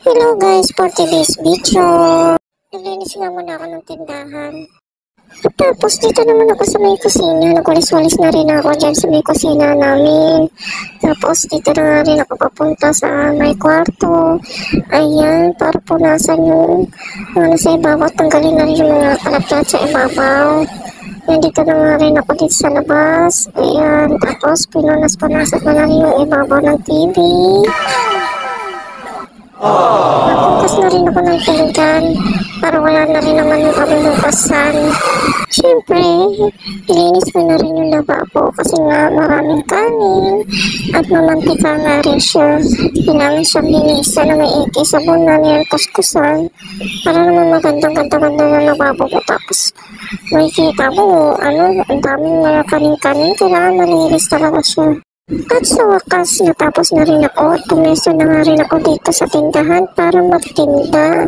Hello guys, for today's video, naglinis nga muna ako ng tindahan. At tapos dito naman ako sa may kusina, nagwalis-walis na rin ako dyan sa may kusina namin. Tapos dito na nga rin ako papunta sa may kwarto. Ayan, para punasan yung mga nasa ibabaw, tanggalin na rin yung mga kalat sa ibabaw. Ayan, dito na nga rin ako dito sa labas. Ayan, tapos pinunas-punasan ko na rin yung ibabaw ng TV. Napuntas na rin ako ng pinggan para wala na rin naman yung kabilukasan. Siyempre, ilinis ko na rin yung lababo kasi nga maraming kanin at mamantika nga rin siya. Kailangan siyang linisan na may sabon na niyan kuskusan para naman magandang-ganda na lababo ko. Tapos makikita mo, ang daming mga kanin-kanin, kailangan malinis talaga siya. At sa wakas, natapos na rin ako at pumesto na nga rin ako dito sa tindahan para magtinda.